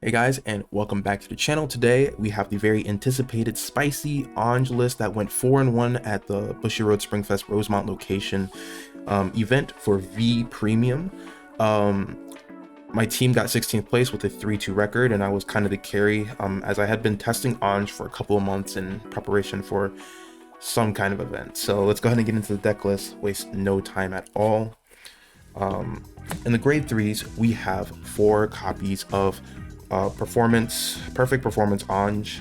Hey guys, and welcome back to the channel. Today we have the very anticipated spicy Ange list that went 4-1 at the Bushy Road Springfest Rosemont location event for V Premium. My team got 16th place with a 3-2 record, and I was kind of the carry as I had been testing Ange for a couple of months in preparation for some kind of event. So let's go ahead and get into the deck list, waste no time at all. In the grade 3s, we have 4 copies of perfect performance Ange.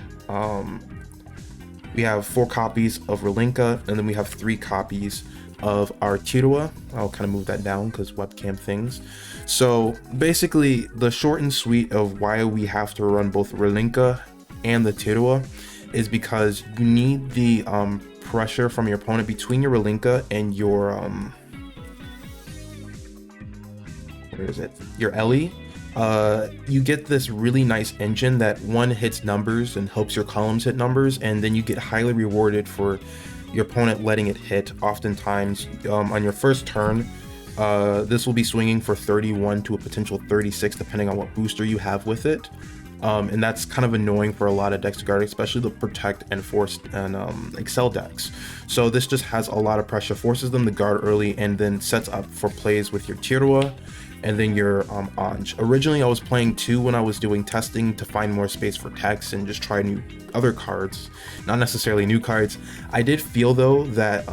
We have 4 copies of Relinka, and then we have 3 copies of our Tirua. I'll kind of move that down because webcam things. So basically, the short and sweet of why we have to run both Relinka and the Tirua is because you need the pressure from your opponent between your Relinka and your your Ellie. You get this really nice engine that one hits numbers and helps your columns hit numbers, and then you get highly rewarded for your opponent letting it hit. Oftentimes on your first turn, this will be swinging for 31 to a potential 36 depending on what booster you have with it, and that's kind of annoying for a lot of decks to guard, especially the protect and force and excel decks. So this just has a lot of pressure, forces them to guard early, and then sets up for plays with your Tirua and then your Ange. Originally I was playing 2 when I was doing testing to find more space for text and just try new other cards, not necessarily new cards. I did feel though that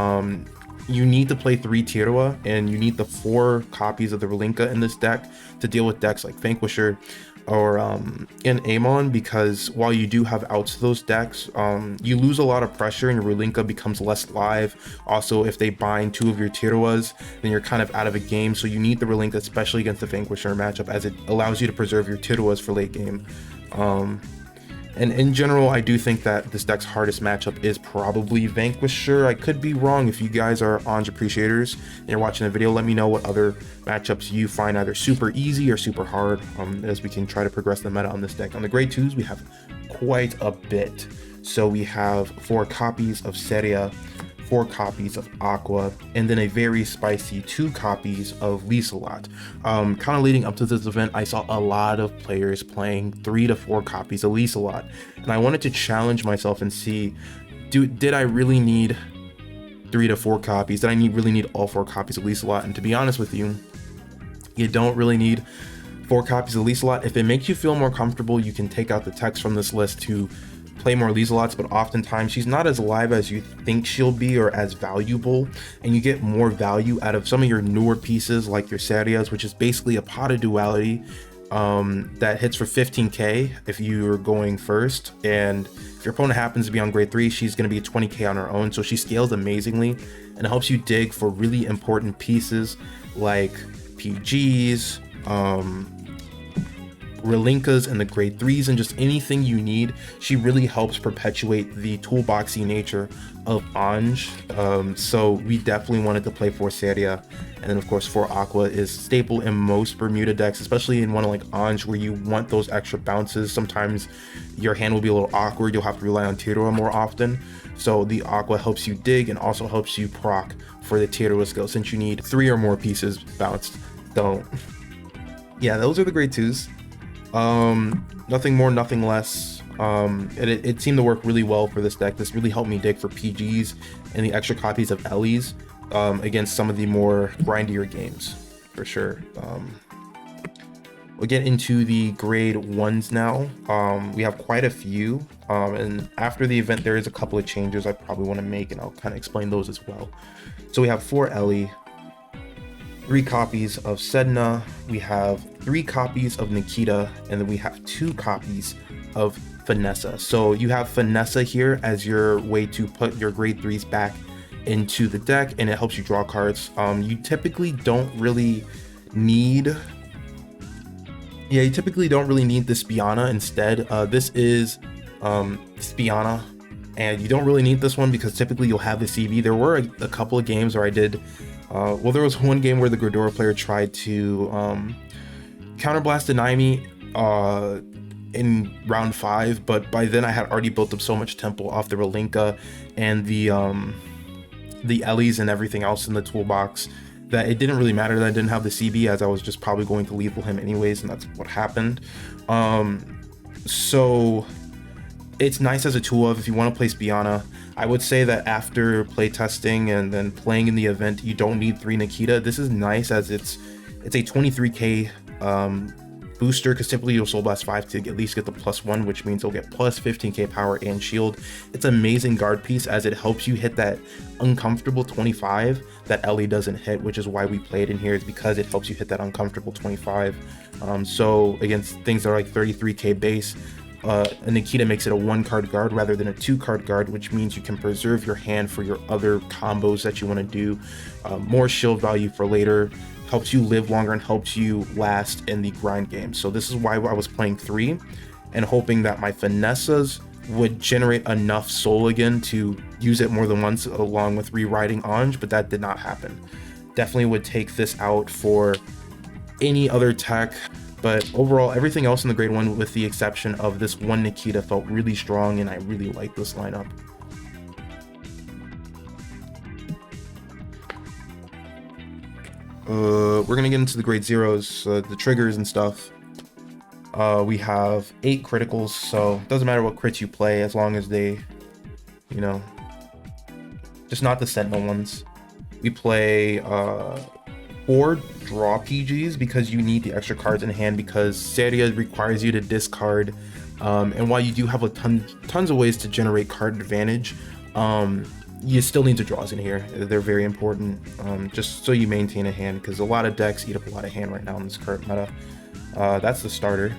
you need to play 3 Tirua, and you need the 4 copies of the Relinka in this deck to deal with decks like Vanquisher or in Amon, because while you do have outs to those decks, you lose a lot of pressure and your Relinka becomes less live. Also, if they bind 2 of your Tiruas, then you're kind of out of a game. So you need the Relinka, especially against the Vanquisher matchup, as it allows you to preserve your Tiruas for late game. And in general, I do think that this deck's hardest matchup is probably Vanquisher. I could be wrong. If you guys are Ange appreciators and you're watching the video, let me know what other matchups you find either super easy or super hard, as we can try to progress the meta on this deck. On the grade 2s, we have quite a bit. So we have 4 copies of Seria, 4 copies of Aqua, and then a very spicy 2 copies of Liselot. Kind of leading up to this event, I saw a lot of players playing 3 to 4 copies of Liselot, and I wanted to challenge myself and see, did I really need 3 to 4 copies? Did I really need all 4 copies of Liselot? And to be honest with you, you don't really need 4 copies of Liselot. If it makes you feel more comfortable, you can take out the text from this list to play more Liselots, but oftentimes she's not as live as you think she'll be or as valuable, and you get more value out of some of your newer pieces like your Serias, which is basically a pot of duality that hits for 15k if you're going first, and if your opponent happens to be on grade 3, she's going to be 20k on her own. So she scales amazingly and helps you dig for really important pieces like PGs, Relinkas and the grade 3s, and just anything you need. She really helps perpetuate the toolboxy nature of Ange. So we definitely wanted to play for Seria, and then of course 4 Aqua is staple in most Bermuda decks, especially in one like Ange where you want those extra bounces. Sometimes your hand will be a little awkward, you'll have to rely on Tirua more often, so the Aqua helps you dig and also helps you proc for the Tirua skill, since you need 3 or more pieces bounced. Don't. Yeah, those are the grade 2s. Nothing more, nothing less. It seemed to work really well for this deck. This really helped me dig for PGs and the extra copies of Ellie's against some of the more grindier games, for sure. We'll get into the grade 1s now. We have quite a few, and after the event there is a couple of changes I probably want to make, and I'll kind of explain those as well. So we have 4 Ellie, 3 copies of Sedna, we have 3 copies of Nikita, and then we have 2 copies of Vanessa. So you have Vanessa here as your way to put your grade 3s back into the deck, and it helps you draw cards. You typically don't really need this Spiana. Instead, this is Spiana, and you don't really need this one because typically you'll have the CB. There were a couple of games where I did well, there was one game where the Gridora player tried to counterblast deny me in round 5, but by then I had already built up so much tempo off the Relinka and the Ellies and everything else in the toolbox that it didn't really matter that I didn't have the CB, as I was just probably going to lethal him anyways, and that's what happened. So it's nice as a tool of if you want to play Spiana. I would say that after playtesting and then playing in the event, you don't need 3 Nikita. This is nice as it's a 23k booster, because typically you'll Soul Blast 5 to at least get the +1, which means you'll get plus 15k power and shield. It's an amazing guard piece as it helps you hit that uncomfortable 25 that Ellie doesn't hit, which is why we play it in here, is because it helps you hit that uncomfortable 25. So against things that are like 33k base, a Nikita makes it a 1-card guard rather than a 2-card guard, which means you can preserve your hand for your other combos that you want to do. More shield value for later, helps you live longer and helps you last in the grind game. So this is why I was playing 3 and hoping that my Finessas would generate enough soul again to use it more than once along with rewriting Ange, but that did not happen. Definitely would take this out for any other tech. But overall, everything else in the grade 1, with the exception of this one Nikita, felt really strong, and I really like this lineup. We're gonna get into the grade 0s, the triggers and stuff. We have 8 criticals, so it doesn't matter what crits you play as long as they, you know, just not the Sentinel ones. We play 4 draw PGs because you need the extra cards in hand, because Seria requires you to discard, and while you do have tons of ways to generate card advantage, you still need the draws in here. They're very important, just so you maintain a hand, because a lot of decks eat up a lot of hand right now in this current meta. That's the starter.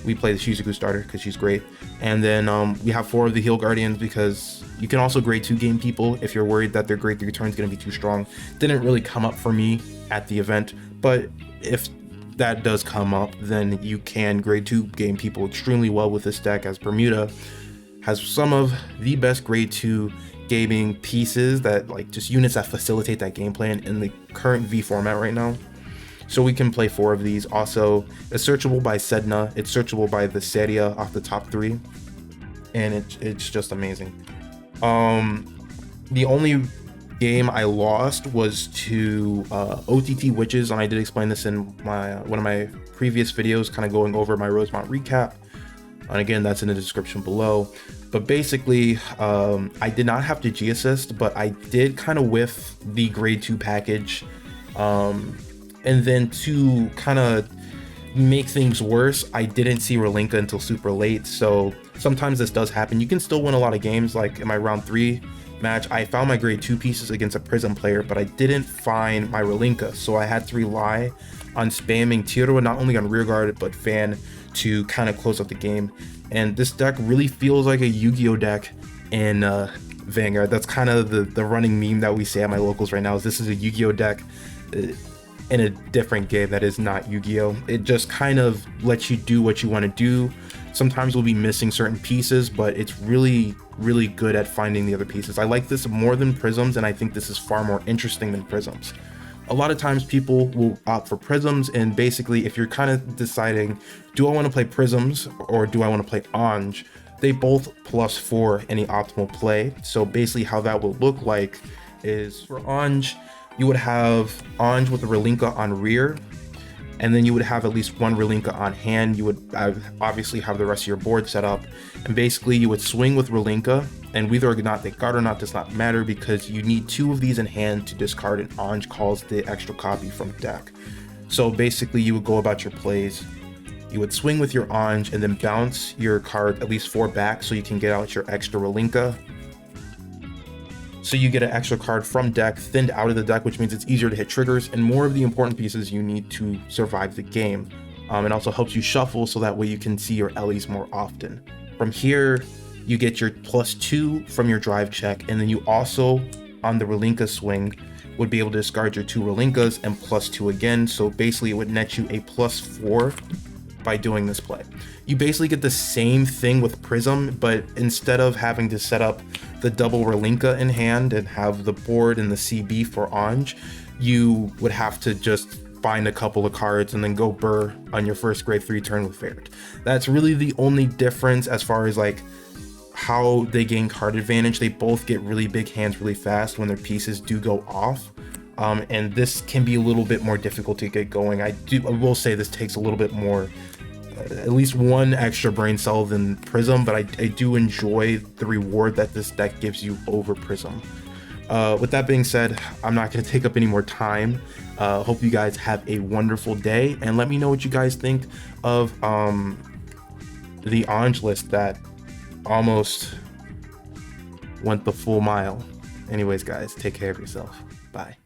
We play the Shizuku starter because she's great, and then we have 4 of the Heal Guardians because you can also grade 2 game people if you're worried that their grade 3 turn is going to be too strong. Didn't really come up for me at the event, but if that does come up, then you can grade 2 game people extremely well with this deck, as Bermuda has some of the best grade 2 gaming pieces, that like just units that facilitate that game plan in the current V format right now. So we can play 4 of these. Also, it's searchable by Sedna, it's searchable by the Seria off the top 3, and it's just amazing. The only game I lost was to OTT Witches, and I did explain this in one of my previous videos, kind of going over my Rosemont recap, and again, that's in the description below. But basically, I did not have to G-assist, but I did kind of whiff the grade 2 package, and then to kind of make things worse, I didn't see Relinka until super late. So sometimes this does happen. You can still win a lot of games. Like in my round 3 match, I found my grade 2 pieces against a Prism player, but I didn't find my Relinka, so I had to rely on spamming Tiro, not only on rearguard but fan, to kind of close up the game. And this deck really feels like a Yu-Gi-Oh deck in Vanguard. That's kind of the running meme that we say at my locals right now, is this is a Yu-Gi-Oh deck in a different game that is not Yu-Gi-Oh. It just kind of lets you do what you want to do. Sometimes we'll be missing certain pieces, but it's really good at finding the other pieces. I like this more than Prisms, and I think this is far more interesting than Prisms. A lot of times people will opt for Prisms, and basically if you're kind of deciding, do I want to play Prisms or do I want to play Ange, they both +4 any optimal play. So basically how that will look like is, for Ange, you would have Ange with a Relinka on rear, and then you would have at least 1 Relinka on hand. You would obviously have the rest of your board set up, and basically you would swing with Relinka, and whether or not they guard or not does not matter, because you need 2 of these in hand to discard, and Ange calls the extra copy from deck. So basically you would go about your plays. You would swing with your Ange and then bounce your card at least 4 back so you can get out your extra Relinka. So you get an extra card from deck, thinned out of the deck, which means it's easier to hit triggers and more of the important pieces you need to survive the game. It also helps you shuffle so that way you can see your Ellies more often. From here, you get your +2 from your drive check, and then you also, on the Relinka swing, would be able to discard your 2 Relinkas and +2 again. So basically it would net you a +4 by doing this play. You basically get the same thing with Prism, but instead of having to set up the double Relinka in hand and have the board and the CB for Ange, you would have to just find a couple of cards and then go burr on your first grade 3 turn with Ferret. That's really the only difference as far as like how they gain card advantage. They both get really big hands really fast when their pieces do go off. And this can be a little bit more difficult to get going. I will say this takes a little bit more at least one extra brain cell than Prism, but I do enjoy the reward that this deck gives you over Prism. With that being said, I'm not going to take up any more time. Hope you guys have a wonderful day, and let me know what you guys think of the Ange list that almost went the full mile. Anyways, guys, take care of yourself. Bye.